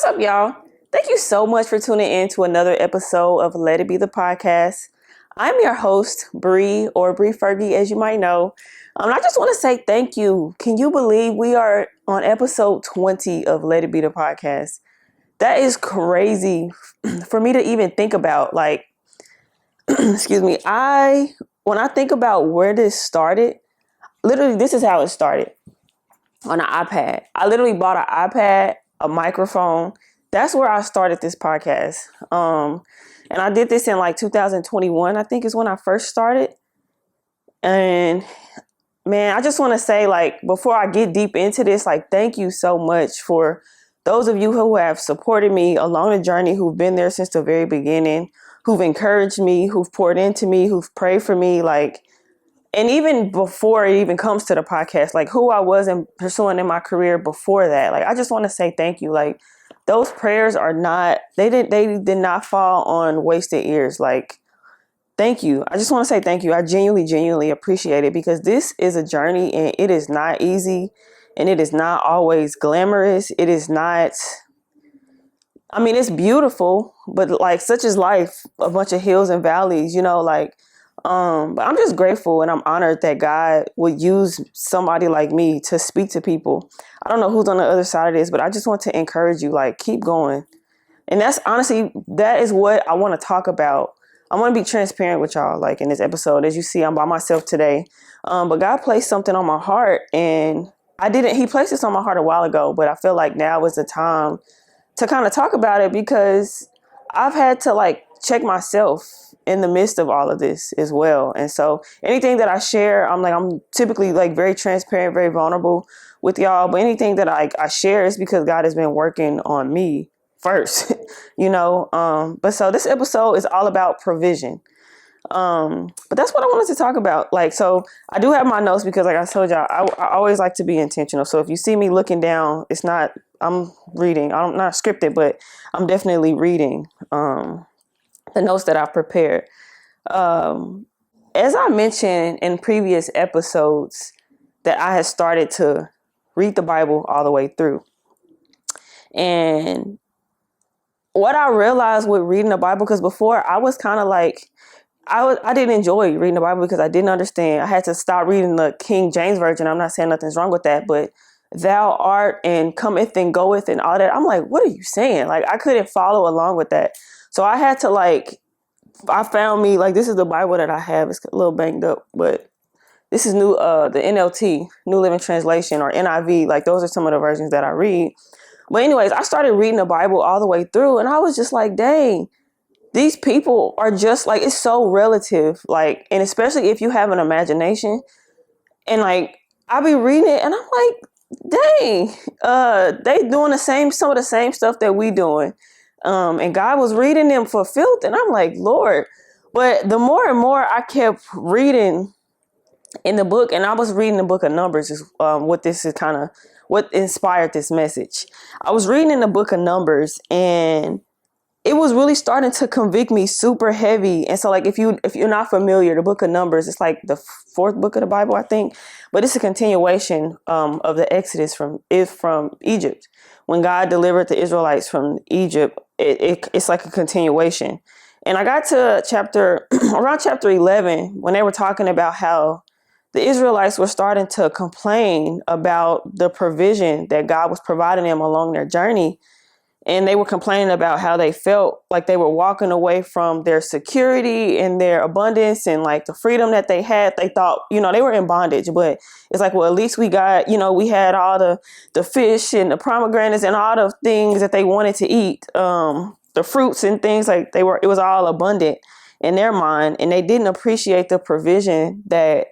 up, y'all? Thank you so much for tuning in to another episode of Let It Be the Podcast. I'm your host, Bree, or Bree Fergie, as you might know. I just want to say thank you. Can you believe we are on episode 20 of Let It Be the Podcast? That is crazy for me to even think about. Like, excuse me. When I think about where this started, literally, this is how it started on an iPad. I literally bought an iPad, a microphone. That's where I started this podcast. And I did this in like 2021, I think is when I first started. And man, I just want to say, like, before I get deep into this, like, thank you so much for those of you who have supported me along the journey, who've been there since the very beginning, who've encouraged me, who've poured into me, who've prayed for me, like, and even before it even comes to the podcast, like who I was in pursuing in my career before that. Like, I just want to say thank you. Like, those prayers they did not fall on wasted ears. Like, thank you. I just want to say thank you. I genuinely appreciate it, because this is a journey and it is not easy and it is not always glamorous. It is not, I mean, it's beautiful, but like, such is life, a bunch of hills and valleys, but I'm just grateful and I'm honored that God would use somebody like me to speak to people. I don't know who's on the other side of this, but I just want to encourage you, like, keep going. And that's honestly, that is what I want to talk about. I want to be transparent with y'all, like, in this episode. As you see, I'm by myself today. But God placed something on my heart, and he placed this on my heart a while ago, but I feel like now is the time to kind of talk about it, because I've had to, like, check myself in the midst of all of this as well. And so anything that I share, I'm typically, like, very transparent, very vulnerable with y'all. But anything that I share is because God has been working on me first, But so this episode is all about provision. But that's what I wanted to talk about. Like, so I do have my notes because, like I told y'all, I always like to be intentional. So if you see me looking down, it's not, I'm reading. I'm not scripted, but I'm definitely reading the notes that I've prepared. As I mentioned in previous episodes, that I had started to read the Bible all the way through. And what I realized with reading the Bible, because before I was kind of like, I didn't enjoy reading the Bible because I didn't understand. I had to stop reading the King James Version. I'm not saying nothing's wrong with that, but thou art and cometh and goeth and all that. I'm like, what are you saying? Like, I couldn't follow along with that. So I had to, like, I found me, like, this is the Bible that I have. It's a little banged up, but this is the NLT, New Living Translation, or NIV. Like, those are some of the versions that I read. But anyways, I started reading the Bible all the way through, and I was just like, dang, these people are just, like, it's so relative. Like, and especially if you have an imagination, and, like, I be reading it and I'm like, dang, they doing some of the same stuff that we doing. And God was reading them for filth, and I'm like, Lord. But the more and more I kept reading in the book, and I was reading the book of Numbers, is what this is kind of what inspired this message. I was reading in the book of Numbers, and it was really starting to convict me super heavy. And so, like, if you're not familiar, the book of Numbers, it's like the fourth book of the Bible, I think, but it's a continuation of the Exodus from Egypt. When God delivered the Israelites from Egypt, it's like a continuation. And I got to around chapter 11, when they were talking about how the Israelites were starting to complain about the provision that God was providing them along their journey. And they were complaining about how they felt like they were walking away from their security and their abundance and, like, the freedom that they had. They thought, they were in bondage, but it's like, well, at least we got, we had all the fish and the pomegranates and all the things that they wanted to eat, the fruits and things, like, it was all abundant in their mind. And they didn't appreciate the provision that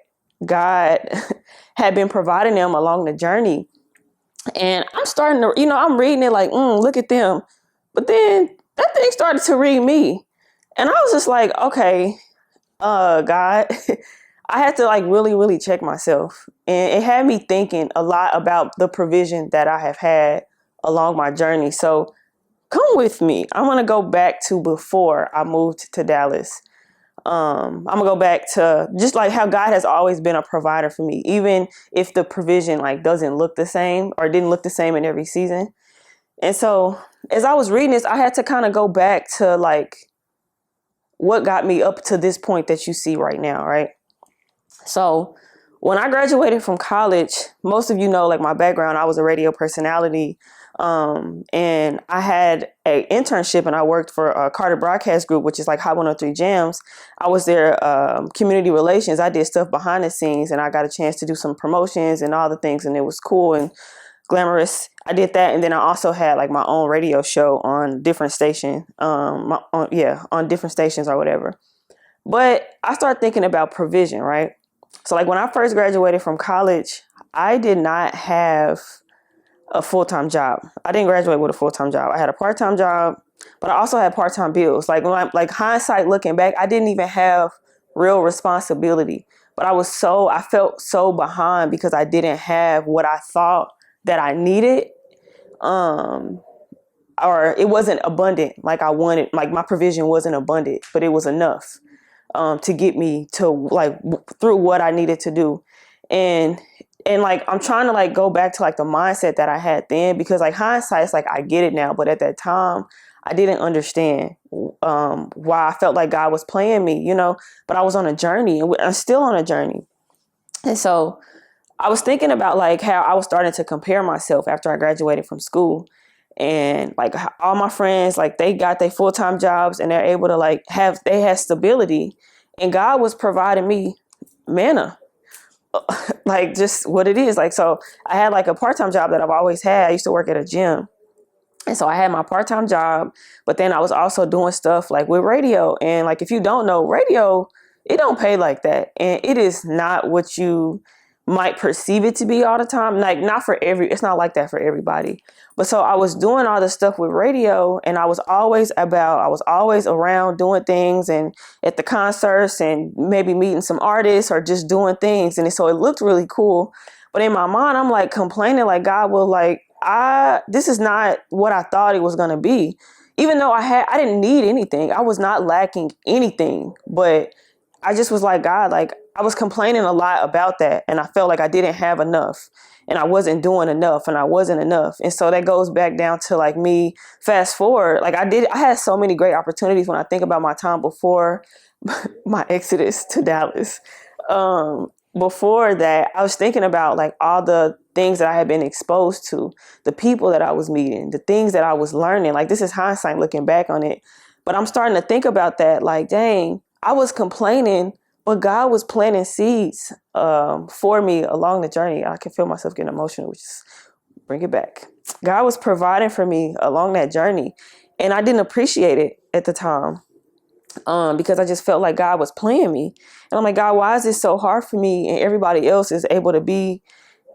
God had been providing them along the journey. And I'm starting to, I'm reading it like, look at them. But then that thing started to read me. And I was just like, okay, God, I had to, like, really, really check myself. And it had me thinking a lot about the provision that I have had along my journey. So come with me. I want to go back to before I moved to Dallas. I'm gonna go back to just, like, how God has always been a provider for me, even if the provision, like, doesn't look the same or didn't look the same in every season. And so as I was reading this, I had to kind of go back to like what got me up to this point that you see right now, right? So when I graduated from college, most of you know, like my background, I was a radio personality. And I had an internship and I worked for a Carter Broadcast Group, which is like Hot 103 Jams. I was their community relations. I did stuff behind the scenes and I got a chance to do some promotions and all the things. And it was cool and glamorous. I did that. And then I also had like my own radio show on different station, on different stations or whatever. But I started thinking about provision, right? So like when I first graduated from college, I did not have a full-time job. I didn't graduate with a full-time job. I had a part-time job, but I also had part-time bills. Like when like hindsight looking back, I didn't even have real responsibility, but I felt so behind because I didn't have what I thought that I needed. Or it wasn't abundant like I wanted. Like my provision wasn't abundant, but it was enough to get me to like through what I needed to do. And like I'm trying to like go back to like the mindset that I had then, because like hindsight, it's like I get it now, but at that time I didn't understand why I felt like God was playing me, you know. But I was on a journey, and I'm still on a journey. And so I was thinking about like how I was starting to compare myself after I graduated from school. And like all my friends, like they got their full-time jobs and they're able to like they had stability, and God was providing me manna, like just what it is. Like, so I had like a part-time job that I've always had. I used to work at a gym. And so I had my part-time job, but then I was also doing stuff like with radio. And like, if you don't know, radio, it don't pay like that. And it is not what you might perceive it to be all the time. Like it's not like that for everybody. But so I was doing all this stuff with radio, and I was always around doing things and at the concerts and maybe meeting some artists or just doing things. And so it looked really cool. But in my mind, I'm like complaining, like, God will like, this is not what I thought it was going to be. Even though I didn't need anything. I was not lacking anything, but I just was like, God, like I was complaining a lot about that. And I felt like I didn't have enough and I wasn't doing enough and I wasn't enough. And so that goes back down to like me fast forward. Like I had so many great opportunities when I think about my time before my exodus to Dallas. Before that, I was thinking about like all the things that I had been exposed to, the people that I was meeting, the things that I was learning. Like this is hindsight looking back on it. But I'm starting to think about that. Like, dang, I was complaining, but God was planting seeds for me along the journey. I can feel myself getting emotional, which is bring it back. God was providing for me along that journey, and I didn't appreciate it at the time because I just felt like God was playing me. And I'm like, God, why is this so hard for me? And everybody else is able to be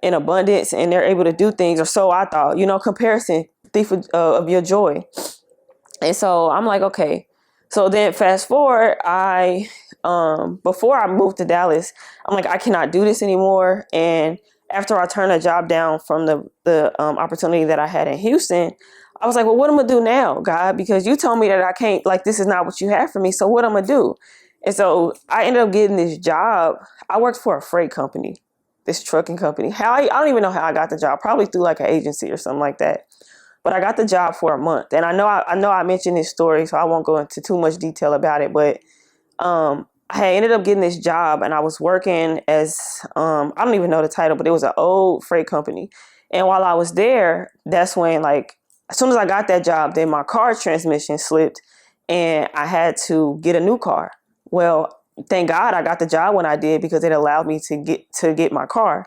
in abundance and they're able to do things, or so I thought. You know, comparison, thief of your joy. And so I'm like, okay. So then fast forward, before I moved to Dallas, I'm like, I cannot do this anymore. And after I turned a job down from the opportunity that I had in Houston, I was like, well, what am I gonna do now, God? Because you told me that I can't, like, this is not what you have for me. So what am I gonna do? And so I ended up getting this job. I worked for a freight company, this trucking company. I don't even know how I got the job, probably through like an agency or something like that. But I got the job for a month. And I know I mentioned this story, so I won't go into too much detail about it. But I ended up getting this job, and I was working as, I don't even know the title, but it was an old freight company. And while I was there, that's when, like, as soon as I got that job, then my car transmission slipped and I had to get a new car. Well, thank God I got the job when I did, because it allowed me to get my car.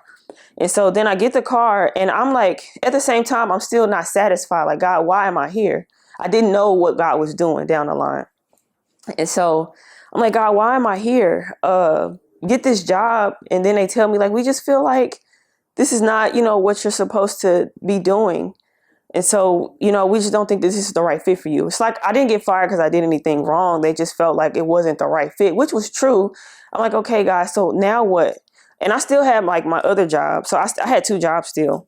And so then I get the car, and I'm like, at the same time, I'm still not satisfied. Like, God, why am I here? I didn't know what God was doing down the line. And so I'm like, God, why am I here? Get this job. And then they tell me, like, we just feel like this is not, what you're supposed to be doing. And so, we just don't think this is the right fit for you. It's like I didn't get fired because I did anything wrong. They just felt like it wasn't the right fit, which was true. I'm like, okay, guys, so now what? And I still had like my other job. So I had 2 jobs still.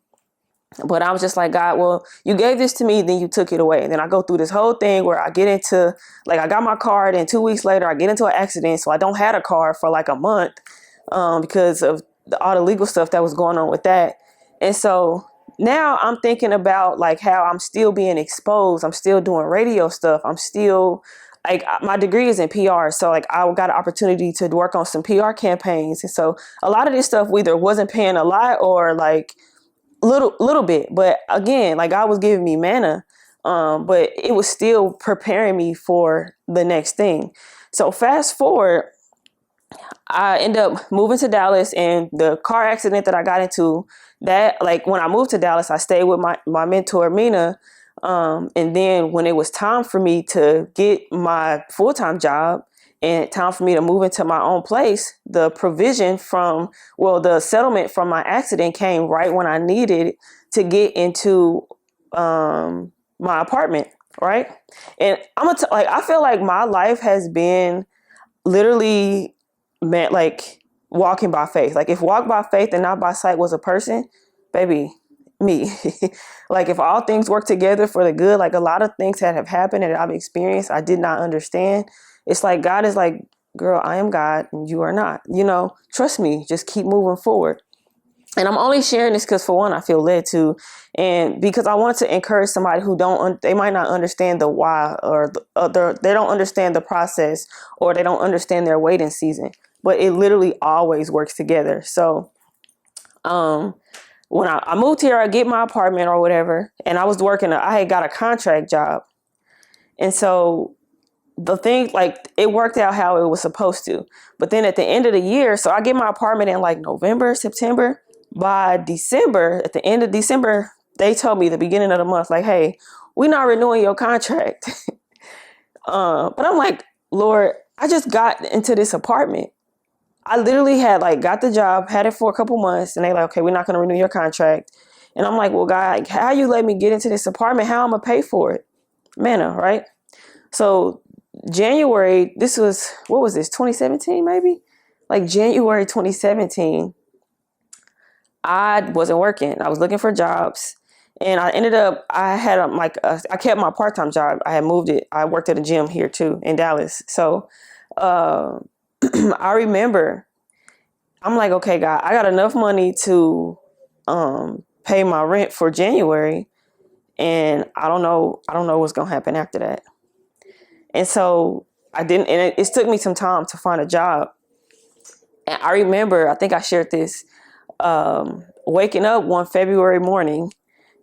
But I was just like, God, well, you gave this to me, then you took it away. And then I go through this whole thing where I get into, like, I got my car, and 2 weeks later I get into an accident. So I don't have a car for like a month because of all the legal stuff that was going on with that. And so now I'm thinking about like how I'm still being exposed. I'm still doing radio stuff. I'm still like my degree is in PR. So like I got an opportunity to work on some PR campaigns. And so a lot of this stuff either wasn't paying a lot or like little bit. But again, like God was giving me manna. But it was still preparing me for the next thing. So fast forward, I ended up moving to Dallas, and the car accident that I got into, that like when I moved to Dallas, I stayed with my mentor, Mina. And then when it was time for me to get my full-time job and time for me to move into my own place, the the settlement from my accident came right when I needed to get into my apartment, right? And I feel like my life has been literally meant like walking by faith. Like if walk by faith and not by sight was a person, baby, me. Like if all things work together for the good, like a lot of things that have happened and I've experienced, I did not understand. It's like God is like, girl, I am God and you are not. Trust me, just keep moving forward. And I'm only sharing this because, for one, I feel led to, and because I want to encourage somebody who they might not understand the why, or they don't understand the process, or they don't understand their waiting season. But it literally always works together. So, when I moved here, I get my apartment or whatever, and I was working. I had got a contract job, and so the thing, like, it worked out how it was supposed to. But then at the end of the year, so I get my apartment in like November, September. By December, at the end of December, they told me the beginning of the month, like, hey, we're not renewing your contract. But I'm like, Lord, I just got into this apartment. I literally had like got the job, had it for a couple months, and they like, okay, we're not going to renew your contract. And I'm like, well, God, how you let me get into this apartment? How I'm going to pay for it? Manna, right? So January, what was this, 2017 maybe? Like January 2017. I wasn't working. I was looking for jobs, and I kept my part-time job. I had moved it. I worked at a gym here too in Dallas. So I remember I'm like, okay, God, I got enough money to pay my rent for January, and I don't know what's gonna happen after that. And so I didn't, and it took me some time to find a job. And I remember, I think I shared this. Waking up one February morning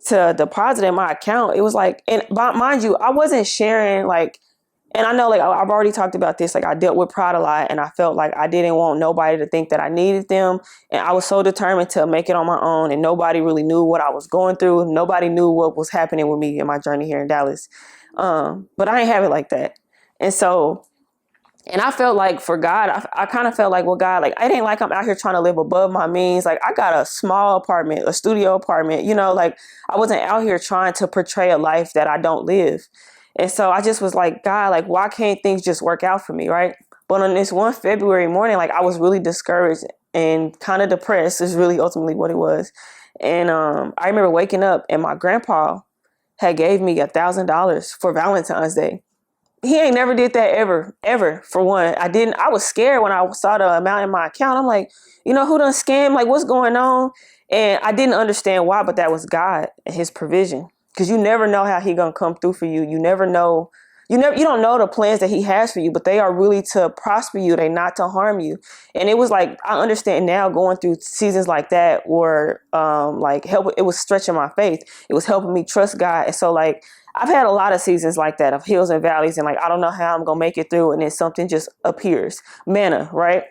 to deposit in my account, it was like, and mind you, I wasn't sharing like, and I know like I've already talked about this, like I dealt with pride a lot, and I felt like I didn't want nobody to think that I needed them, and I was so determined to make it on my own, and nobody really knew what I was going through. Nobody knew what was happening with me in my journey here in Dallas. But I ain't have it like that. And so, and I felt like for God, I kind of felt like, well, God, like, it ain't like I'm out here trying to live above my means. Like, I got a small apartment, a studio apartment, like I wasn't out here trying to portray a life that I don't live. And so I just was like, God, like, why can't things just work out for me, right? But on this one February morning, like, I was really discouraged and kind of depressed is really ultimately what it was. And I remember waking up and my grandpa had gave me $1,000 for Valentine's Day. He ain't never did that ever. For one, I was scared when I saw the amount in my account. I'm like, who done scam? Like, what's going on? And I didn't understand why, but that was God and his provision. Because you never know how he gonna come through for you. You never know. You don't know the plans that he has for you, but they are really to prosper you. They not to harm you. And it was like, I understand now going through seasons like that were it was stretching my faith. It was helping me trust God. And so like, I've had a lot of seasons like that of hills and valleys, and like, I don't know how I'm going to make it through. And then something just appears, manna, right?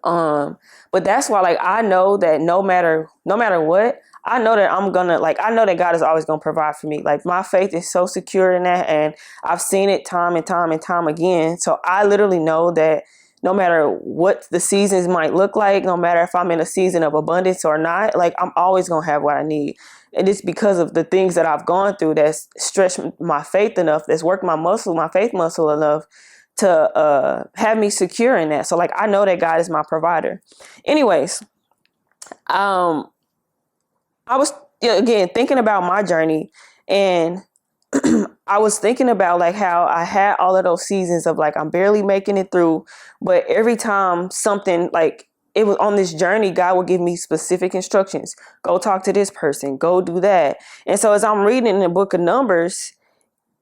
But that's why, like, I know that no matter what, I know that I know that God is always going to provide for me. Like, my faith is so secure in that. And I've seen it time and time and time again. So I literally know that no matter what the seasons might look like, no matter if I'm in a season of abundance or not, like, I'm always going to have what I need. And it's because of the things that I've gone through that's stretched my faith enough, that's worked my faith muscle enough to have me secure in that. So like, I know that God is my provider. Anyways, I was again thinking about my journey, and I was thinking about like how I had all of those seasons of like, I'm barely making it through, but every time something like it was on this journey, God would give me specific instructions. Go talk to this person, go do that. And so as I'm reading in the book of Numbers,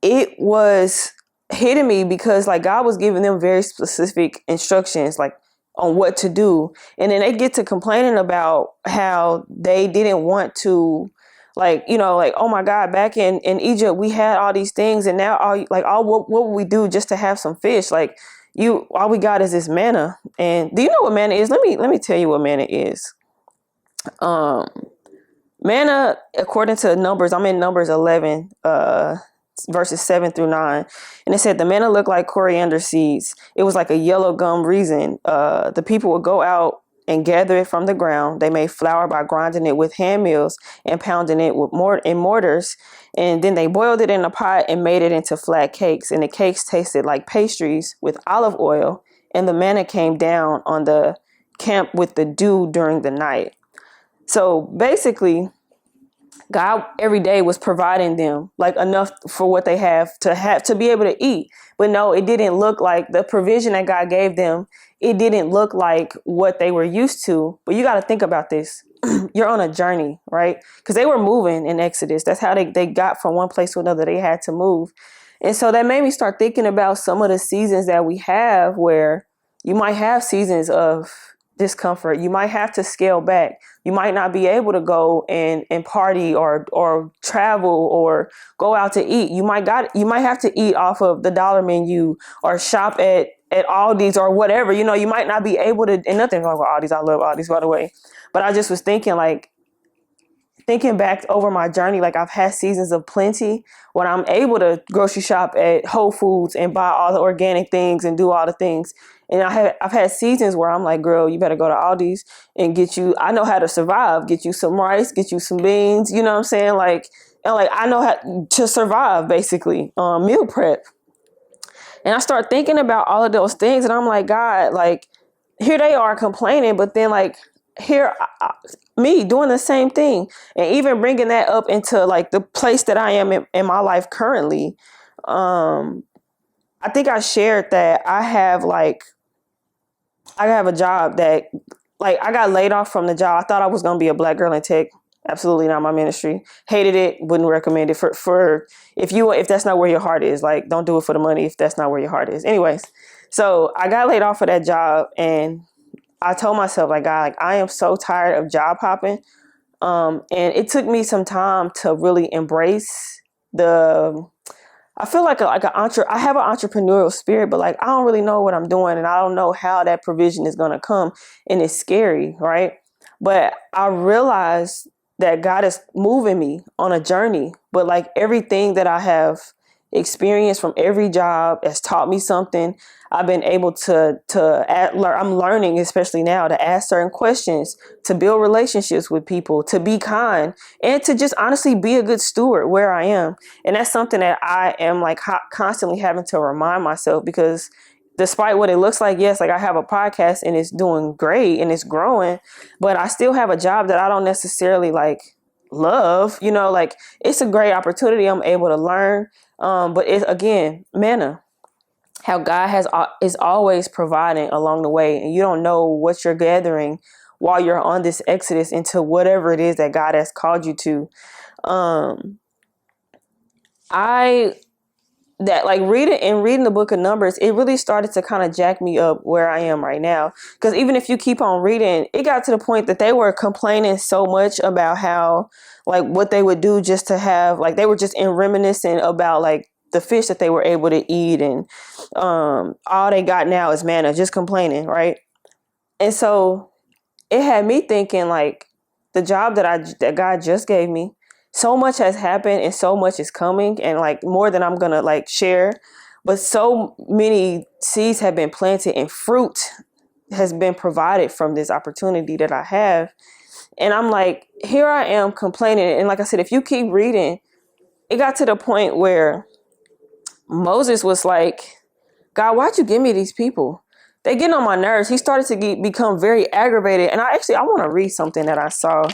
it was hitting me because like God was giving them very specific instructions, like on what to do. And then they get to complaining about how they didn't want to, like, you know, like, oh my God, back in Egypt, we had all these things. And now what would we do just to have some fish? Like all we got is this manna. And do you know what manna is? Let me tell you what manna is. Manna, according to Numbers, I'm in Numbers 11, verses 7-9. And it said the manna looked like coriander seeds. It was like a yellow gum resin. The people would go out and gather it from the ground. They made flour by grinding it with hand mills and pounding it with mortars. And then they boiled it in a pot and made it into flat cakes. And the cakes tasted like pastries with olive oil. And the manna came down on the camp with the dew during the night. So basically, God every day was providing them like enough for what they have to be able to eat. But no, it didn't look like the provision that God gave them. It didn't look like what they were used to. But you got to think about this. You're on a journey, right? Because they were moving in Exodus. That's how they got from one place to another. They had to move. And so that made me start thinking about some of the seasons that we have where you might have seasons of discomfort. You might have to scale back. You might not be able to go and party or travel or go out to eat. You might have to eat off of the dollar menu or shop at Aldi's or whatever. You know, you might not be able to, and nothing wrong with Aldi's. I love Aldi's, by the way. But I just was thinking back over my journey, like I've had seasons of plenty when I'm able to grocery shop at Whole Foods and buy all the organic things and do all the things. And I've had seasons where I'm like, girl, you better go to Aldi's and I know how to survive, get you some rice, get you some beans, you know what I'm saying? I know how to survive, basically, meal prep. And I start thinking about all of those things and I'm like, God, like here they are complaining, but then like here, me doing the same thing and even bringing that up into like the place that I am in my life currently. I think I shared that I have a job that like I got laid off from the job. I thought I was going to be a black girl in tech. Absolutely not my ministry. Hated it. Wouldn't recommend it for if that's not where your heart is. Like, don't do it for the money if that's not where your heart is. Anyways, so I got laid off of that job and I told myself, like, God, like I am so tired of job hopping. And it took me some time to really embrace I feel like I have an entrepreneurial spirit, but like I don't really know what I'm doing and I don't know how that provision is going to come, and it's scary, right? But I realized that God is moving me on a journey, but like everything that I have experienced from every job has taught me something. I've been able I'm learning, especially now, to ask certain questions, to build relationships with people, to be kind, and to just honestly be a good steward where I am. And that's something that I am like constantly having to remind myself, because despite what it looks like, yes, like I have a podcast and it's doing great and it's growing, but I still have a job that I don't necessarily like love, you know, like it's a great opportunity. I'm able to learn. But it's again, manna, how God is always providing along the way, and you don't know what you're gathering while you're on this exodus into whatever it is that God has called you to. Reading the book of Numbers, it really started to kind of jack me up where I am right now. Because even if you keep on reading, it got to the point that they were complaining so much about how, like, what they would do just to have, like, they were just reminiscing about, like, the fish that they were able to eat, and all they got now is manna, just complaining, right? And so it had me thinking, like, the job that God just gave me, so much has happened and so much is coming, and like more than I'm gonna like share, but so many seeds have been planted and fruit has been provided from this opportunity that I have. And I'm like, here I am complaining. And like I said, if you keep reading, it got to the point where Moses was like, God, why'd you give me these people? They getting on my nerves. He started to become very aggravated. And I want to read something that I saw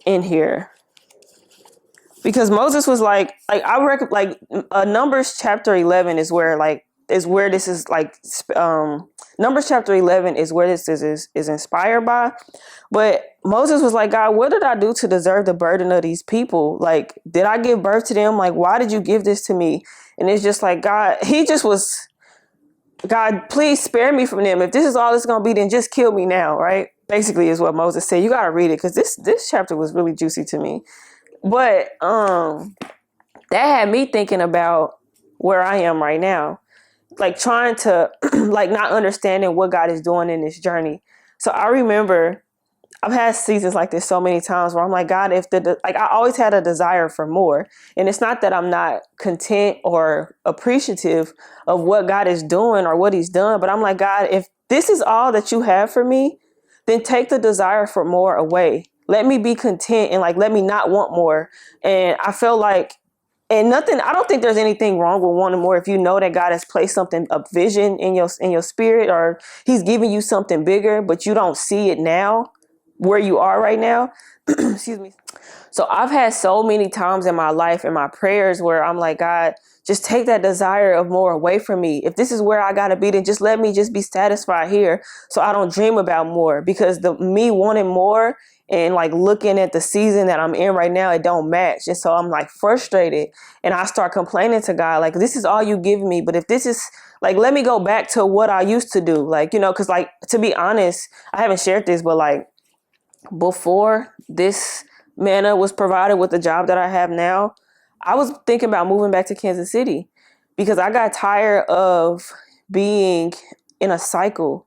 in here, because Moses was like Numbers chapter 11 is where like is where this is like Numbers chapter 11 is where this is inspired by. But Moses was like, God, what did I do to deserve the burden of these people? Like, did I give birth to them? Like, why did you give this to me? And it's just like, God, he just was, God, please spare me from them. If this is all it's going to be, then just kill me now, right? Basically is what Moses said. You got to read it because this chapter was really juicy to me. But that had me thinking about where I am right now, like trying to like not understanding what God is doing in this journey. So I remember I've had seasons like this so many times where I'm like, God, if like I always had a desire for more. And it's not that I'm not content or appreciative of what God is doing or what he's done, but I'm like, God, if this is all that you have for me, then take the desire for more away. Let me be content and like let me not want more. And I feel like and nothing, I don't think there's anything wrong with wanting more if you know that God has placed something, a vision in your spirit, or he's giving you something bigger, but you don't see it now where you are right now. Excuse me. So I've had so many times in my life in my prayers where I'm like, God, just take that desire of more away from me. If this is where I got to be, then just let me just be satisfied here so I don't dream about more, because the me wanting more and like looking at the season that I'm in right now, it don't match. And so I'm like frustrated and I start complaining to God, like, this is all you give me. But if this is like, let me go back to what I used to do. Like, you know, because like, to be honest, I haven't shared this, but like before this manna was provided with the job that I have now, I was thinking about moving back to Kansas City because I got tired of being in a cycle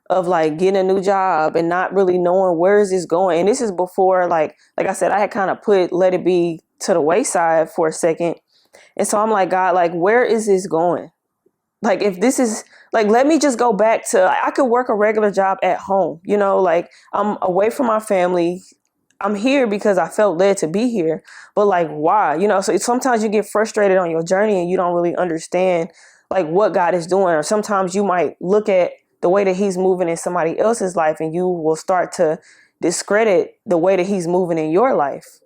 of like getting a new job and not really knowing where is this going. And this is before, like I said, I had kind of put let it be to the wayside for a second. And so I'm like, God, like, where is this going? Like, if this is like, let me just go back to, I could work a regular job at home, you know, like I'm away from my family. I'm here because I felt led to be here, but like, why? You know, so sometimes you get frustrated on your journey and you don't really understand like what God is doing. Or sometimes you might look at the way that he's moving in somebody else's life and you will start to discredit the way that he's moving in your life.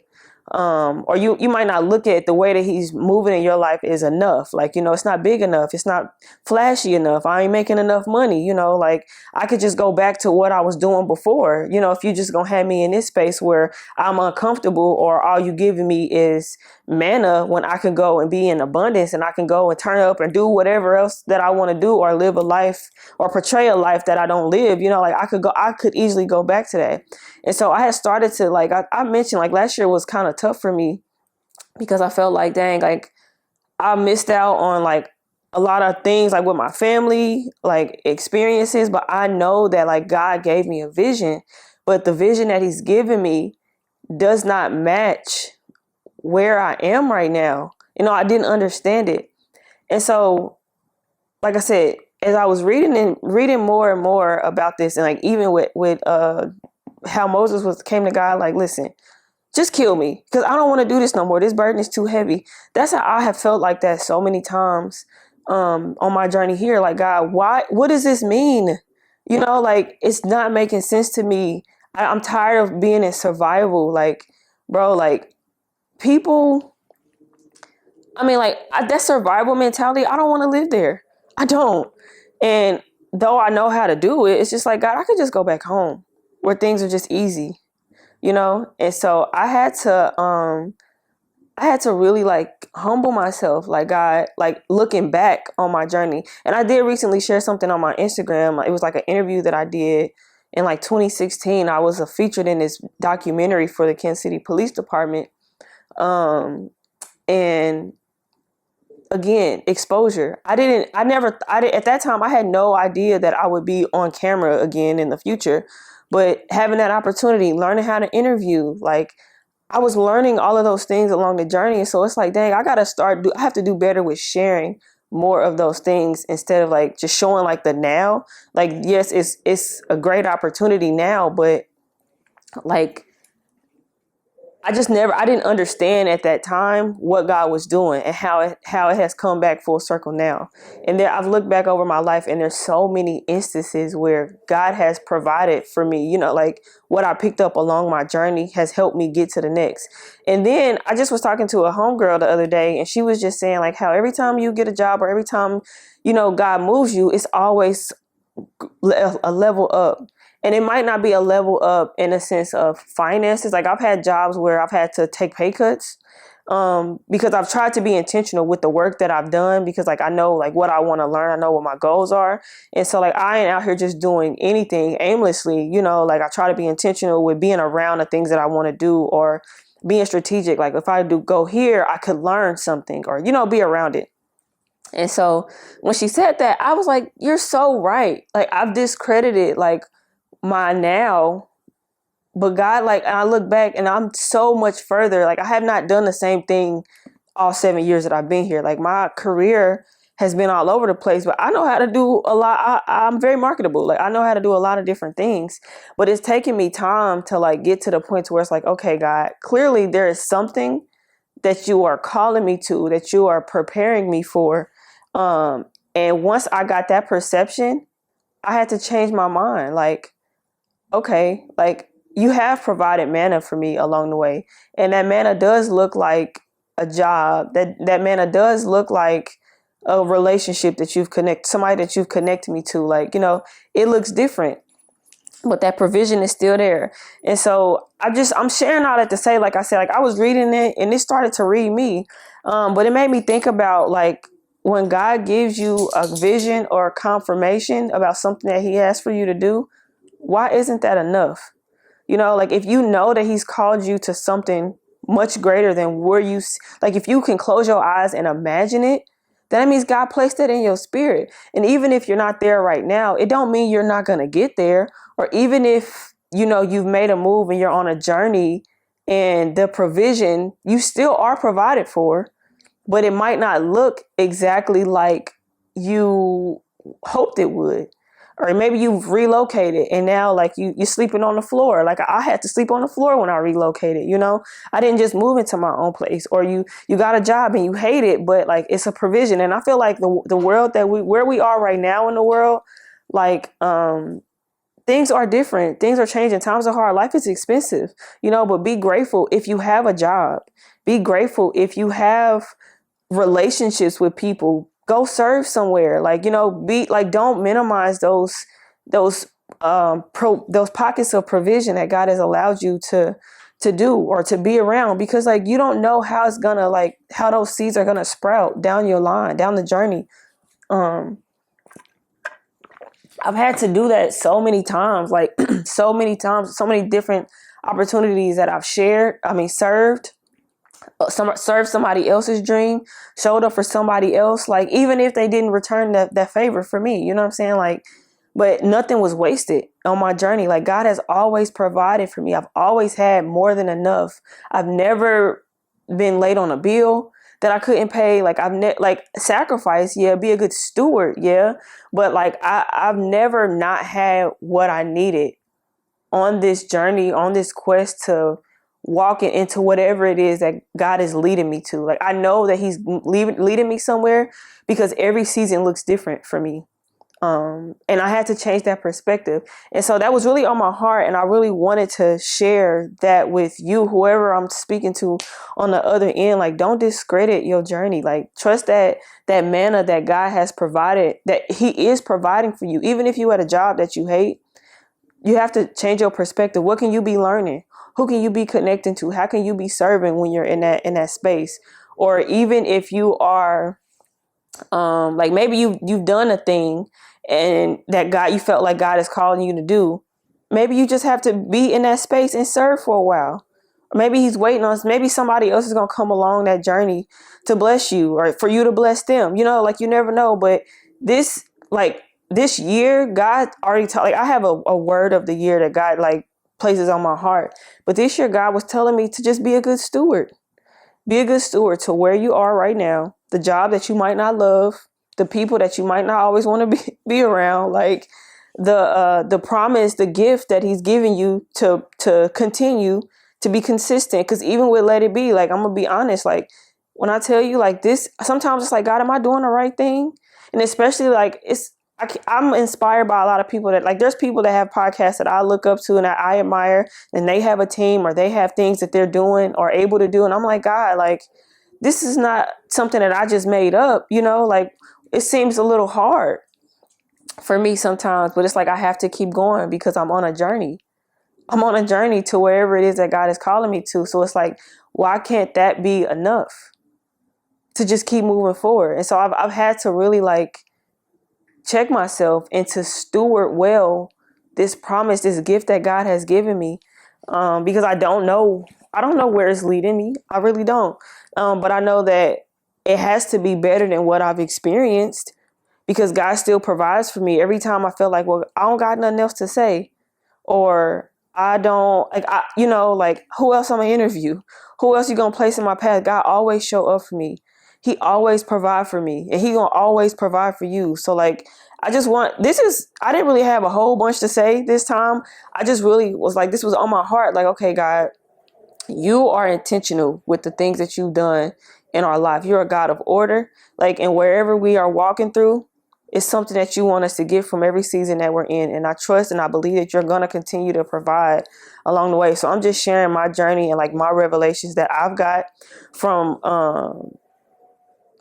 Or you might not look at the way that he's moving in your life is enough. Like, you know, it's not big enough. It's not flashy enough. I ain't making enough money. You know, like I could just go back to what I was doing before. You know, if you just gonna have me in this space where I'm uncomfortable or all you giving me is manna, when I can go and be in abundance and I can go and turn up and do whatever else that I want to do or live a life or portray a life that I don't live, you know, like I could easily go back to that. And so I had started to like, I mentioned like last year was kind of tough for me because I felt like, dang, like I missed out on like a lot of things like with my family, like experiences. But I know that like God gave me a vision, but the vision that he's given me does not match where I am right now. You know, I didn't understand it. And so, like I said, as I was reading more and more about this, and like even with how Moses came to God, like, listen, just kill me because I don't want to do this no more. This burden is too heavy. That's how I have felt like that so many times on my journey here. Like, God, what does this mean? You know, like it's not making sense to me. I'm tired of being in survival. Like, bro, like people, I mean, like that survival mentality, I don't want to live there. I don't. And though I know how to do it, it's just like, God, I could just go back home where things are just easy, you know? And so I had to really like humble myself, like God, like looking back on my journey. And I did recently share something on my Instagram. It was like an interview that I did in like 2016. I was featured in this documentary for the Kansas City Police Department. And again, exposure. At that time, I had no idea that I would be on camera again in the future, but having that opportunity, learning how to interview, like I was learning all of those things along the journey. So it's like, dang, I have to do better with sharing more of those things instead of like just showing like the now. Like, yes, it's a great opportunity now, but like I didn't understand at that time what God was doing and how it has come back full circle now. And there, I've looked back over my life, and there's so many instances where God has provided for me, like what I picked up along my journey has helped me get to the next. And then I just was talking to a homegirl the other day, and she was just saying like how every time you get a job or every time, God moves you, it's always a level up. And it might not be a level up in a sense of finances. Like I've had jobs where I've had to take pay cuts, because I've tried to be intentional with the work that I've done, because like I know like what I want to learn. I know what my goals are. And so like I ain't out here just doing anything aimlessly, like I try to be intentional with being around the things that I want to do, or being strategic. Like if I do go here, I could learn something, or, be around it. And so when she said that, I was like, you're so right. Like I've discredited like my now, but God, like, and I look back and I'm so much further. Like I have not done the same thing all 7 years that I've been here. Like my career has been all over the place, but I know how to do a lot. I'm very marketable. Like I know how to do a lot of different things, but it's taken me time to like get to the point where it's like, okay, God, clearly there is something that you are calling me to, that you are preparing me for. And once I got that perception, I had to change my mind. Like, okay, like you have provided manna for me along the way. And that manna does look like a job. That manna does look like a relationship that somebody that you've connected me to. Like, it looks different, but that provision is still there. And so I'm sharing all that to say, like I said, like I was reading it and it started to read me. But it made me think about like when God gives you a vision or a confirmation about something that he has for you to do, why isn't that enough? Like if you know that he's called you to something much greater than like if you can close your eyes and imagine it, that means God placed that in your spirit. And even if you're not there right now, it don't mean you're not going to get there. Or even if, you've made a move and you're on a journey and the provision, you still are provided for, but it might not look exactly like you hoped it would. Or maybe you've relocated and now like you're sleeping on the floor. Like I had to sleep on the floor when I relocated, I didn't just move into my own place. Or you got a job and you hate it, but like it's a provision. And I feel like the world where we are right now in the world, like things are different. Things are changing. Times are hard. Life is expensive, but be grateful if you have a job. Be grateful if you have relationships with people. Go serve somewhere. Like, be like, don't minimize those pockets of provision that God has allowed you to do or to be around, because like you don't know how it's gonna, like how those seeds are gonna sprout down your line, down the journey. I've had to do that so many times, like so many times, so many different opportunities that I've served somebody else's dream, showed up for somebody else. Like even if they didn't return that favor for me, you know what I'm saying? Like, but nothing was wasted on my journey. Like God has always provided for me. I've always had more than enough. I've never been late on a bill that I couldn't pay. Like like sacrifice, yeah, be a good steward, yeah. But like I've never not had what I needed on this journey, on this quest to walking into whatever it is that God is leading me to. Like I know that he's leading me somewhere, because every season looks different for me. And I had to change that perspective. And so that was really on my heart. And I really wanted to share that with you, whoever I'm speaking to on the other end. Like, don't discredit your journey. Like, trust that manna that God has provided, that he is providing for you. Even if you had a job that you hate, you have to change your perspective. What can you be learning? Who can you be connecting to? How can you be serving when you're in that space? Or even if you are, like maybe you've done a thing and you felt like God is calling you to do. Maybe you just have to be in that space and serve for a while. Or maybe he's waiting on us. Maybe somebody else is going to come along that journey to bless you, or for you to bless them. Like you never know. But this year, God already like I have a word of the year that God like places on my heart. But this year, God was telling me to just be a good steward. Be a good steward to where you are right now, the job that you might not love, the people that you might not always want to be around, like the promise, the gift that he's giving you to continue to be consistent. Because even with Let It Be, like, I'm gonna be honest, like, when I tell you, like, this, sometimes it's like, God, am I doing the right thing? And especially, like, I'm inspired by a lot of people that, like, there's people that have podcasts that I look up to and that I admire, and they have a team or they have things that they're doing or able to do, and I'm like, God, like, this is not something that I just made up, like, it seems a little hard for me sometimes, but it's like I have to keep going because I'm on a journey. I'm on a journey to wherever it is that God is calling me to. So it's like, why can't that be enough to just keep moving forward? And so I've had to really, like, check myself and to steward well this promise, this gift that God has given me, because I don't know where it's leading me. I really don't. But I know that it has to be better than what I've experienced, because God still provides for me every time I feel like, well, I don't got nothing else to say, or I don't, like, like, who else I'm gonna interview? Who else you gonna place in my path? God always show up for me. He always provide for me, and he gonna always provide for you. So, like, I didn't really have a whole bunch to say this time. I just really was like, this was on my heart. Like, okay, God, you are intentional with the things that you've done in our life. You're a God of order. Like, and wherever we are walking through, it's something that you want us to get from every season that we're in. And I trust and I believe that you're going to continue to provide along the way. So I'm just sharing my journey and, like, my revelations that I've got from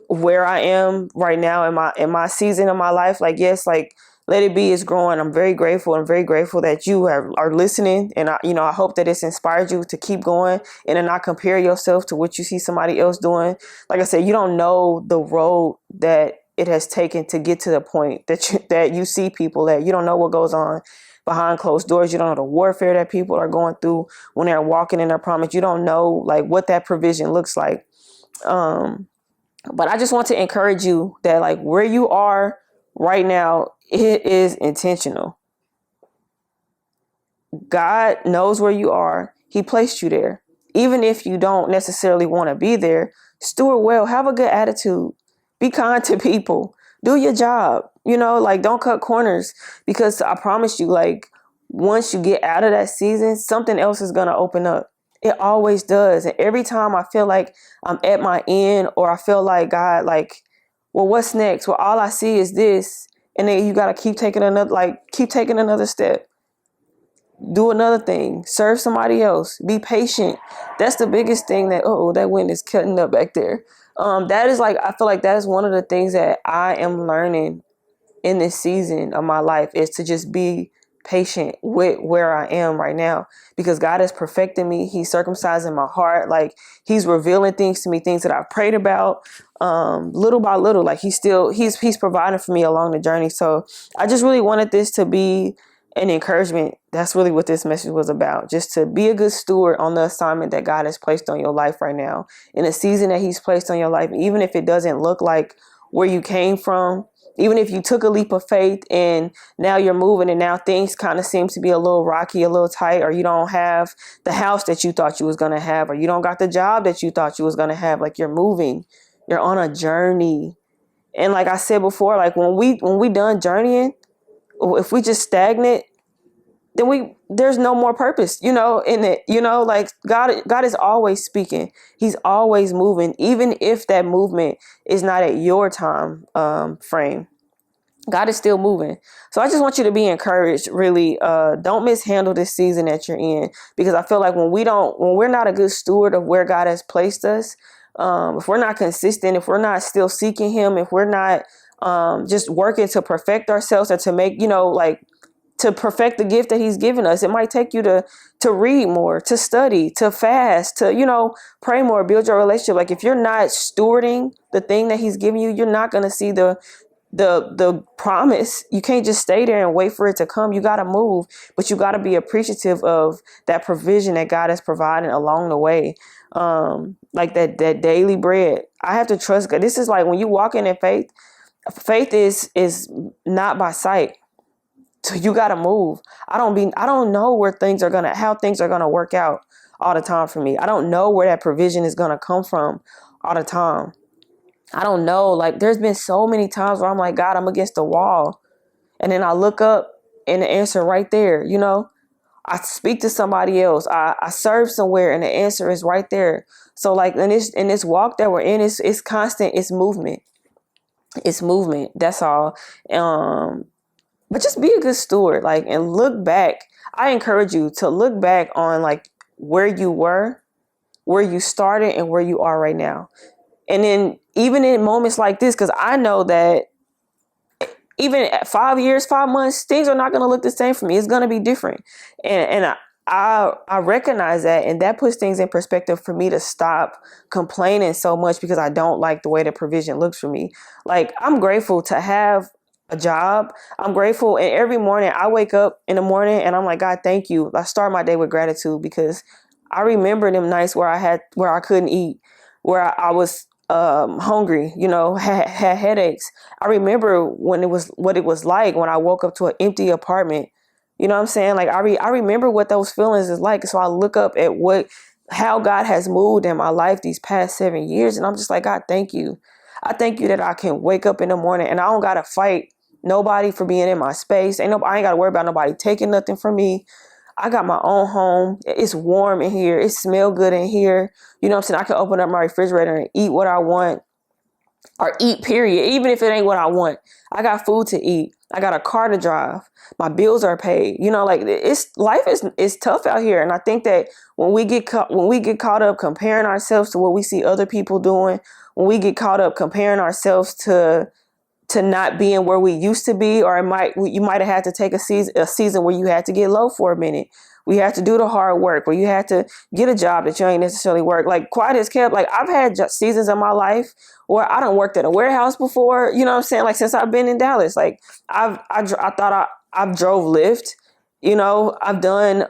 where I am right now in my season of my life. Like, yes, like, Let It Be is growing. I'm very grateful. I'm very grateful that you are listening. And I hope that it's inspired you to keep going and to not compare yourself to what you see somebody else doing. Like I said, you don't know the road that it has taken to get to the point that you see people at. You don't know what goes on behind closed doors. You don't know the warfare that people are going through when they're walking in their promise. You don't know, like, what that provision looks like. But I just want to encourage you that, like, where you are right now, it is intentional. God knows where you are. He placed you there. Even if you don't necessarily want to be there, steward well, have a good attitude, be kind to people, do your job, like, don't cut corners, because I promise you, like, once you get out of that season, something else is going to open up. It always does. And every time I feel like I'm at my end, or I feel like, God, like, well, what's next? Well, all I see is this. And then you got to keep taking another step. Do another thing. Serve somebody else. Be patient. That's the biggest thing that wind is cutting up back there. That is, like, I feel like that is one of the things that I am learning in this season of my life, is to just be patient with where I am right now, because God is perfecting me. He's circumcising my heart. Like, he's revealing things to me, things that I've prayed about, little by little. Like, he's providing for me along the journey. So I just really wanted this to be an encouragement. That's really what this message was about. Just to be a good steward on the assignment that God has placed on your life right now, in a season that he's placed on your life, even if it doesn't look like where you came from. Even if you took a leap of faith and now you're moving and now things kind of seem to be a little rocky, a little tight, or you don't have the house that you thought you was going to have, or you don't got the job that you thought you was going to have, like, you're moving, you're on a journey. And like I said before, like, when we done journeying, if we just stagnant, then there's no more purpose, in it, like, God is always speaking. He's always moving, even if that movement is not at your time frame. God is still moving. So I just want you to be encouraged, really. Don't mishandle this season that you're in, because I feel like when we're not a good steward of where God has placed us, if we're not consistent, if we're not still seeking him, if we're not just working to perfect ourselves, or to make, to perfect the gift that he's given us. It might take you to read more, to study, to fast, to, pray more, build your relationship. Like, if you're not stewarding the thing that he's giving you, you're not going to see the promise. You can't just stay there and wait for it to come. You got to move, but you got to be appreciative of that provision that God has provided along the way. Like that daily bread. I have to trust God. This is like, when you walk in faith is not by sight. So you got to move. I don't know how things are going to work out all the time for me. I don't know where that provision is going to come from all the time. I don't know. Like, there's been so many times where I'm like, God, I'm against the wall. And then I look up and the answer right there, I speak to somebody else. I serve somewhere, and the answer is right there. So like in this walk that we're in, it's constant. It's movement. It's movement. That's all. But just be a good steward, like, and look back. I encourage you to look back on like where you were, where you started, and where you are right now. And then even in moments like this, because I know that even at 5 years, 5 months, things are not going to look the same for me. It's going to be different. And I recognize that. And that puts things in perspective for me to stop complaining so much because I don't like the way the provision looks for me. Like, I'm grateful to have a job. I'm grateful. And every morning I wake up in the morning and I'm like, God, thank you. I start my day with gratitude because I remember them nights where I couldn't eat, where I was hungry, had headaches. I remember when what it was like when I woke up to an empty apartment. You know what I'm saying? Like I remember what those feelings is like. So I look up at how God has moved in my life these past 7 years. And I'm just like, God, thank you. I thank you that I can wake up in the morning and I don't got to fight nobody for being in my space. I ain't got to worry about nobody taking nothing from me. I got my own home. It's warm in here. It smells good in here. You know what I'm saying? I can open up my refrigerator and eat what I want, or eat, period. Even if it ain't what I want, I got food to eat. I got a car to drive. My bills are paid. Like life is tough out here. And I think that when we get caught up comparing ourselves to what we see other people doing, when we get caught up comparing ourselves to not being where we used to be, or you might have had to take a season where you had to get low for a minute. We had to do the hard work, where you had to get a job that you ain't necessarily work. Like, quiet as kept. Like, I've had seasons in my life where I done worked at a warehouse before. You know what I'm saying? Like, since I've been in Dallas, like I thought I've drove Lyft. I've done.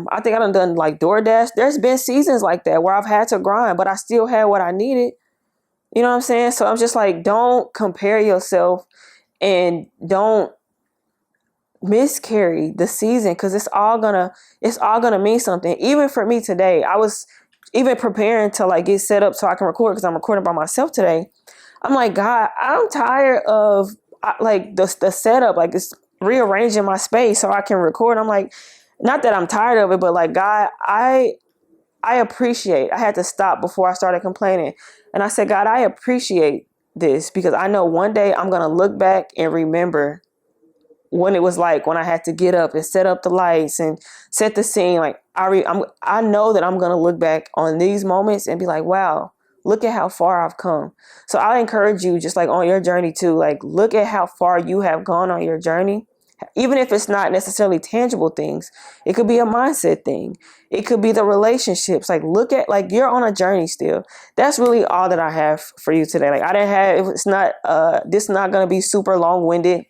I think I've done like DoorDash. There's been seasons like that where I've had to grind, but I still had what I needed. You know what I'm saying? So I'm just like, don't compare yourself and don't miscarry the season, because it's all gonna mean something. Even for me today, I was even preparing to like get set up so I can record, because I'm recording by myself today. I'm like, God, I'm tired of like the setup, like it's rearranging my space so I can record. I'm like, not that I'm tired of it, but like, God, I appreciate. I had to stop before I started complaining. And I said, God, I appreciate this, because I know one day I'm going to look back and remember when it was like when I had to get up and set up the lights and set the scene. Like I know that I'm going to look back on these moments and be like, wow, look at how far I've come. So I encourage you, just like on your journey too, like look at how far you have gone on your journey. Even if it's not necessarily tangible things, it could be a mindset thing. It could be the relationships. Like, look at, like, you're on a journey still. That's really all that I have for you today. Like, it's not, this is not going to be super long winded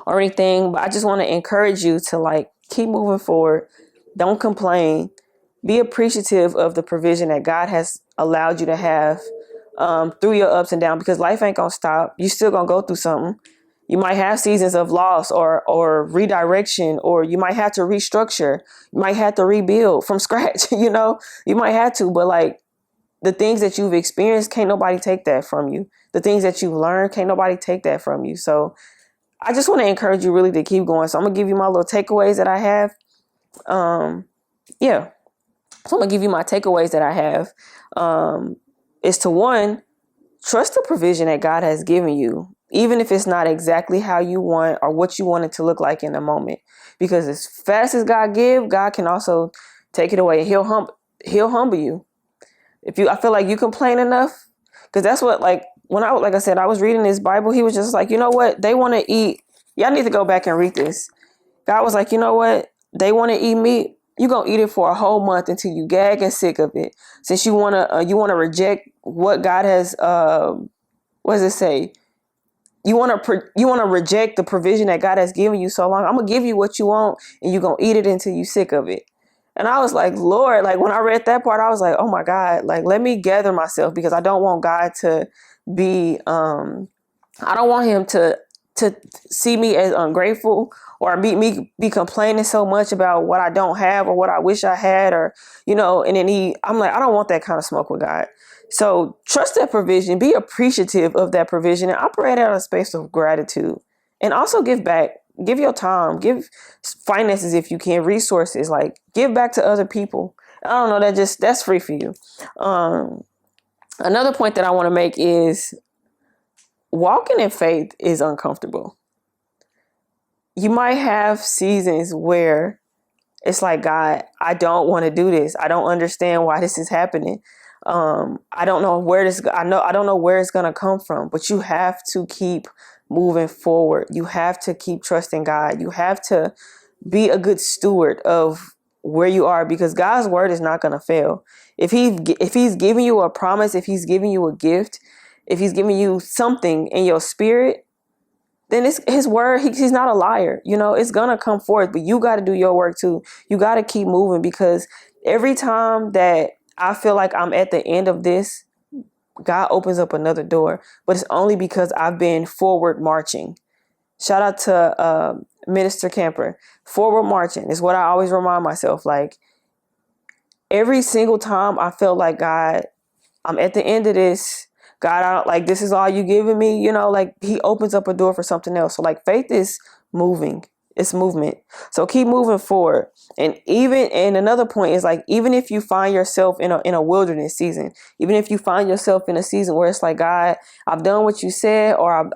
or anything, but I just want to encourage you to like keep moving forward. Don't complain. Be appreciative of the provision that God has allowed you to have through your ups and downs, because life ain't going to stop. You still going to go through something. You might have seasons of loss or redirection, or you might have to restructure. You might have to rebuild from scratch. You might have to, but like the things that you've experienced, can't nobody take that from you. The things that you've learned, can't nobody take that from you. So I just want to encourage you really to keep going. So I'm going to give you my little takeaways that I have. So I'm going to give you my takeaways that I have. Is to, one, trust the provision that God has given you, even if it's not exactly how you want or what you want it to look like in the moment. Because as fast as God give, God can also take it away. He'll humble you. I feel like you complain enough, because that's what, like I said, I was reading this Bible. He was just like, you know what? They want to eat. Y'all need to go back and read this. God was like, you know what? They want to eat meat. You're going to eat it for a whole month until you gag and sick of it. Since you want to reject what God has, what does it say? You want to reject the provision that God has given you so long. I'm going to give you what you want, and you're going to eat it until you sick of it. And I was like, Lord, like when I read that part, I was like, oh my God, like let me gather myself, because I don't want God to be, I don't want him to see me as ungrateful, or me be complaining so much about what I don't have or what I wish I had, or, and then I'm like, I don't want that kind of smoke with God. So trust that provision, be appreciative of that provision, and operate out of a space of gratitude, and also give back. give your time, give finances if you can, resources, like give back to other people. I don't know, that's free for you. Another point that I want to make is walking in faith is uncomfortable. You might have seasons where it's like, God, I don't want to do this. I don't understand why this is happening. I don't know where I don't know where it's going to come from, but you have to keep moving forward. You have to keep trusting God. You have to be a good steward of where you are, because God's word is not going to fail. If he's giving you a promise, if he's giving you a gift, if he's giving you something in your spirit, then it's his word. He's not a liar. It's going to come forth, but you got to do your work too. You got to keep moving, because every time that I feel like I'm at the end of this, God opens up another door, but it's only because I've been forward marching. Shout out to Minister Camper. Forward marching is what I always remind myself. Like, every single time I feel like, God, I'm at the end of this. God, I don't, like, this is all you giving me, like he opens up a door for something else. So like, faith is moving. It's movement. So keep moving forward. And another point is, like, even if you find yourself in a wilderness season, even if you find yourself in a season where it's like, God, I've done what you said, or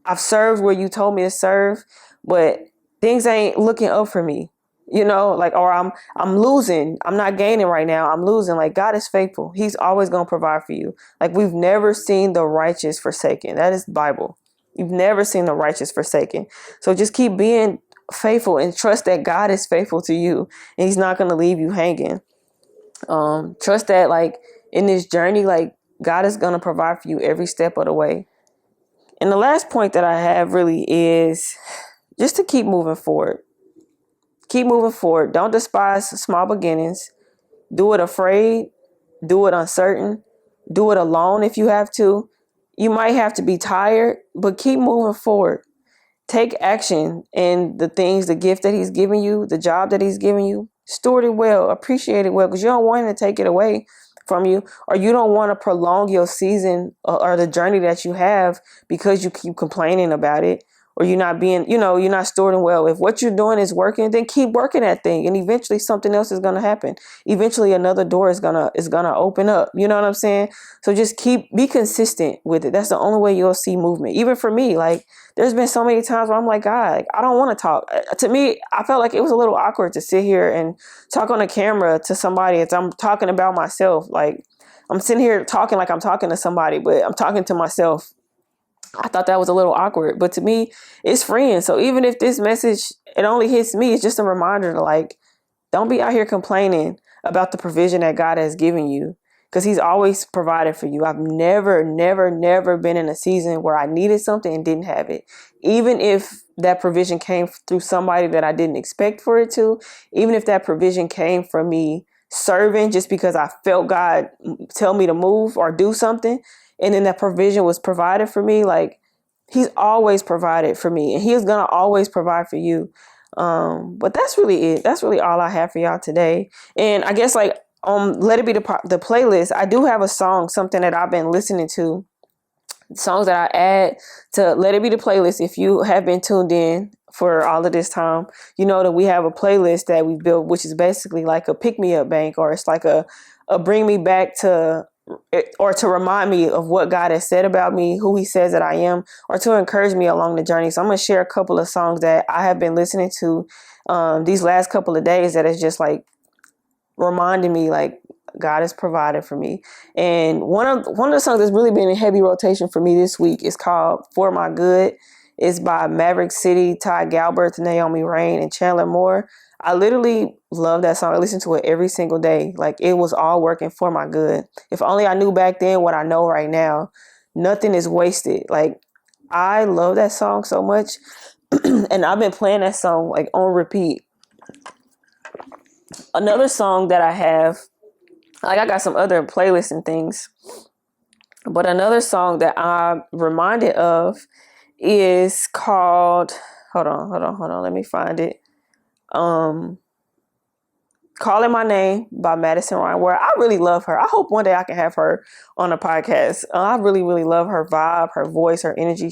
I've served where you told me to serve, but things ain't looking up for me. Or I'm losing. I'm not gaining right now. I'm losing. Like, God is faithful. He's always going to provide for you. Like, we've never seen the righteous forsaken. That is Bible. You've never seen the righteous forsaken. So just keep being faithful and trust that God is faithful to you, and he's not going to leave you hanging. Trust that, like, in this journey, like, God is going to provide for you every step of the way. And the last point that I have really is just to keep moving forward. Keep moving forward. Don't despise small beginnings. Do it afraid. Do it uncertain. Do it alone if you have to. You might have to be tired, but keep moving forward. Take action in the things, the gift that he's giving you, the job that he's giving you. Steward it well. Appreciate it well, because you don't want him to take it away from you, or you don't want to prolong your season or the journey that you have because you keep complaining about it, or you're not stewarding well. If what you're doing is working, then keep working that thing, and eventually something else is going to happen. Eventually another door is gonna open up. You know what I'm saying? So just be consistent with it. That's the only way you'll see movement. Even for me, like, there's been so many times where I'm like, God, like, I don't want to talk. To me, I felt like it was a little awkward to sit here and talk on a camera to somebody as I'm talking about myself. Like, I'm sitting here talking like I'm talking to somebody, but I'm talking to myself. I thought that was a little awkward, but to me, it's freeing. So even if this message, it only hits me, it's just a reminder to, like, don't be out here complaining about the provision that God has given you, because he's always provided for you. I've never been in a season where I needed something and didn't have it. Even if that provision came through somebody that I didn't expect for it to, even if that provision came from me serving just because I felt God tell me to move or do something, and then that provision was provided for me, like, he's always provided for me, and he's going to always provide for you. But that's really it. That's really all I have for y'all today. And I guess, like, Let It Be the playlist, I do have a song, something that I've been listening to, songs that I add to Let It Be the playlist. If you have been tuned in for all of this time, you know that we have a playlist that we built, which is basically like a pick-me-up bank, or it's like a bring me back to, or to remind me of what God has said about me, who he says that I am, or to encourage me along the journey. So I'm going to share a couple of songs that I have been listening to these last couple of days that is just, like, reminding me, like, God has provided for me. And one of the songs that's really been in heavy rotation for me this week is called For My Good. It's by Maverick City, Ty Galbert, Naomi Rain, and Chandler Moore. I literally love that song. I listen to it every single day. Like, it was all working for my good. If only I knew back then what I know right now. Nothing is wasted. Like, I love that song so much. And I've been playing that song, like, on repeat. Another song that I have, like, I got some other playlists and things, but another song that I'm reminded of is called, hold on, let me find it. Calling My Name by Madison Ryan Ware. I really love her. I hope one day I can have her on a podcast. I really love her vibe, her voice, her energy.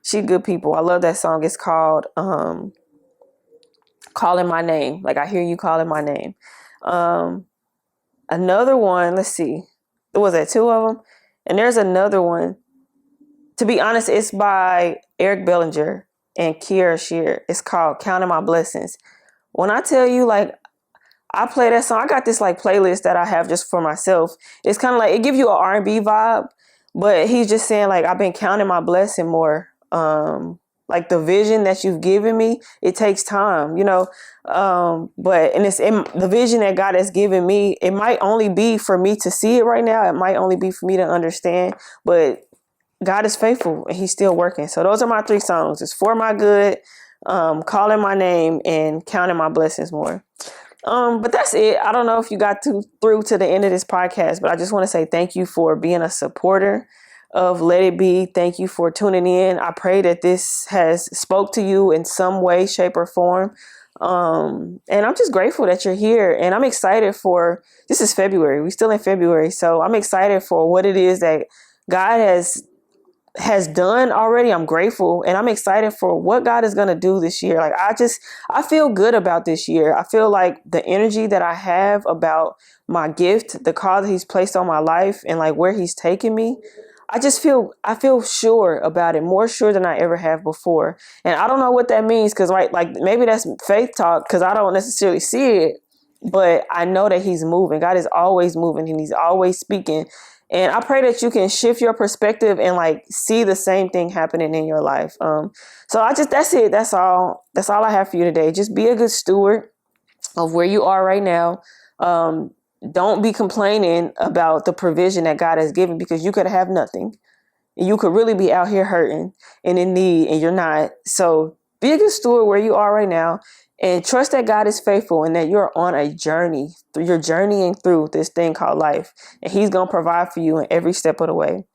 She good people. I love that song. It's called Calling My Name. Like, I hear you calling my name. Another one, let's see. Was that two of them? And there's another one. To be honest, it's by Eric Bellinger and Kiera Shear. It's called Counting My Blessings. When I tell you, like, I play that song, I got this like playlist that I have just for myself. It's kind of like, it gives you an R&B vibe, but he's just saying, like, I've been counting my blessing more. Like, the vision that you've given me, it takes time, you know. But and it's the vision that God has given me. It might only be for me to see it right now. It might only be for me to understand. But God is faithful and He's still working. So those are my three songs. It's For My Good, Calling My Name, and Counting My Blessings More. But that's it. I don't know if you got through to the end of this podcast, but I just want to say thank you for being a supporter of Let It Be. Thank you for tuning in. I pray that this has spoke to you in some way, shape, or form. And I'm just grateful that you're here, and I'm excited for, this is February. We're still in February. So I'm excited for what it is that God has done already. I'm grateful, and I'm excited for what God is going to do this year. Like, I feel good about this year. I feel like the energy that I have about my gift, the call that He's placed on my life, and like where He's taken me. I feel sure about it, more sure than I ever have before. And I don't know what that means, because right, like, maybe that's faith talk, because I don't necessarily see it, but I know that He's moving. God is always moving, and He's always speaking. And I pray that you can shift your perspective and like see the same thing happening in your life. So that's it. That's all I have for you today. Just be a good steward of where you are right now. Don't be complaining about the provision that God has given, because you could have nothing. You could really be out here hurting and in need, and you're not. So be a good steward where you are right now, and trust that God is faithful and that you're on a journey. You're journeying through this thing called life, and He's going to provide for you in every step of the way.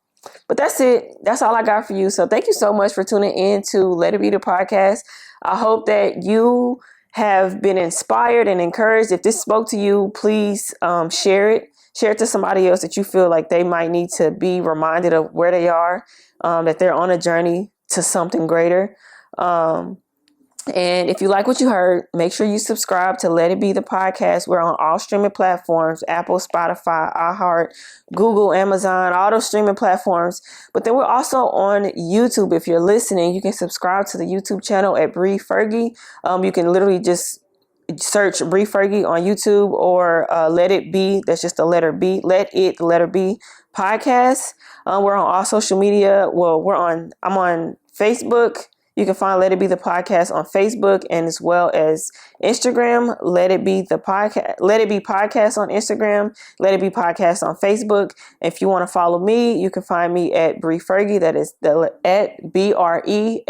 But that's it. That's all I got for you. So thank you so much for tuning in to Let It Be the podcast. I hope that you have been inspired and encouraged. If this spoke to you, please share it. Share it to somebody else that you feel like they might need to be reminded of where they are, that they're on a journey to something greater. And if you like what you heard, make sure you subscribe to Let It Be the podcast. We're on all streaming platforms: Apple, Spotify, iHeart, Google, Amazon, all those streaming platforms. But then we're also on YouTube. If you're listening, you can subscribe to the YouTube channel at Bree Fergie. You can literally just search Bree Fergie on YouTube, or Let It Be. That's just the letter B. Let It, the letter B, podcast. We're on all social media. Well, I'm on Facebook. You can find Let It Be the podcast on Facebook, and as well as Instagram. Let It Be the podcast. Let It Be podcast on Instagram. Let It Be podcast on Facebook. If you want to follow me, you can find me at Bree Fergie. That is at BREFERGIE.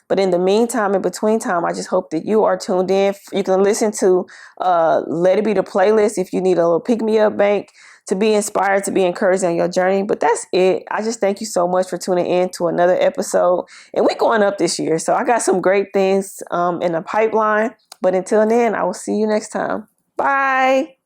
But in the meantime, in between time, I just hope that you are tuned in. You can listen to Let It Be the playlist if you need a little pick-me-up bank to be inspired, to be encouraged on your journey. But that's it. I just thank you so much for tuning in to another episode. And we're going up this year, so I got some great things in the pipeline. But until then, I will see you next time. Bye.